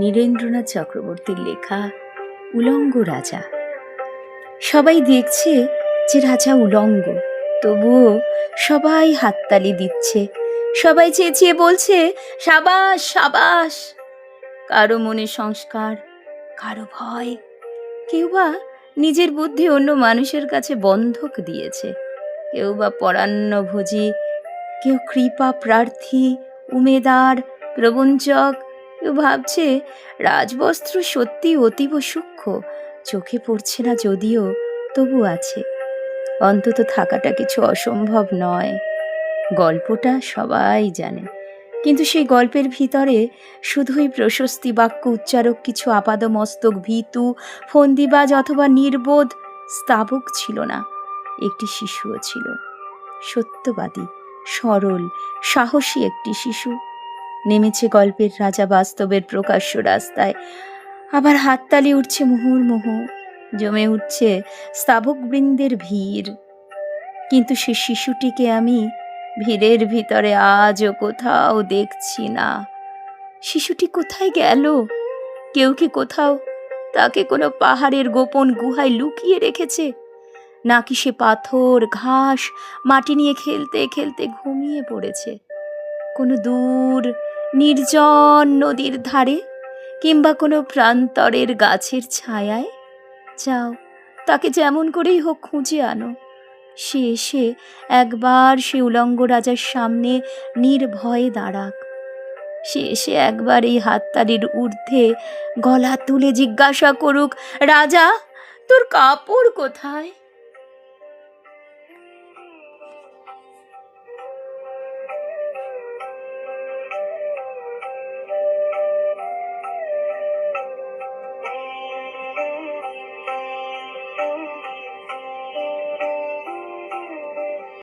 নীরেন্দ্রনাথ চক্রবর্তীর লেখা উলঙ্গ রাজা। সবাই দেখছে যে রাজা উলঙ্গ, তবুও সবাই হাততালি দিচ্ছে, সবাই চেঁচিয়ে বলছে সাবাস সাবাস। কারো মনে সংস্কার, কারো ভয়, কেউ বা নিজের বুদ্ধি অন্য মানুষের কাছে বন্ধক দিয়েছে, কেউ বা পরান্নভোজী, কেউ কৃপা প্রার্থী, উমেদার, প্রবঞ্চক, কেউ ভাবছে রাজবস্ত্র সত্যি অতীব সূক্ষ্ম, চোখে পড়ছে না যদিও তবু আছে, অন্তত থাকাটা কিছু অসম্ভব নয়। গল্পটা সবাই জানে, কিন্তু সেই গল্পের ভিতরে শুধুই প্রশস্তি বাক্য উচ্চারক কিছু আপাদমস্তক ভীতু, ফন্দিবাজ অথবা নির্বোধ স্তাবক ছিল না। একটি শিশুও ছিল, সত্যবাদী, সরল, সাহসী একটি শিশু। নেমেছে গল্পের রাজা বাস্তবের প্রকাশ্য রাস্তায়, আবার হাততালি উঠছে মুহুর্মুহু, জমে উঠছে স্তাবক বৃন্দের ভিড়। কিন্তু সে শিশুটিকে আমি ভিড়ের ভিতরে আজও কোথাও দেখছি না। শিশুটি কোথায় গেল? কেউ কি কোথাও তাকে কোনো পাহাড়ের গোপন গুহায় লুকিয়ে রেখেছে, নাকি সে পাথর, ঘাস, মাটি নিয়ে খেলতে খেলতে ঘুমিয়ে পড়েছে কোনো দূর নির্জন নদীর ধারে, কিংবা কোনো প্রান্তরের গাছের ছায়ায়? যাও, তাকে যেমন করেই হোক খুঁজে আনো। সে এসে একবার সে উলঙ্গ রাজার সামনে নির্ভয়ে দাঁড়াক। সে এসে একবার এই হাততালির ঊর্ধ্বে গলা তুলে জিজ্ঞাসা করুক, রাজা, তোর কাপড় কোথায়?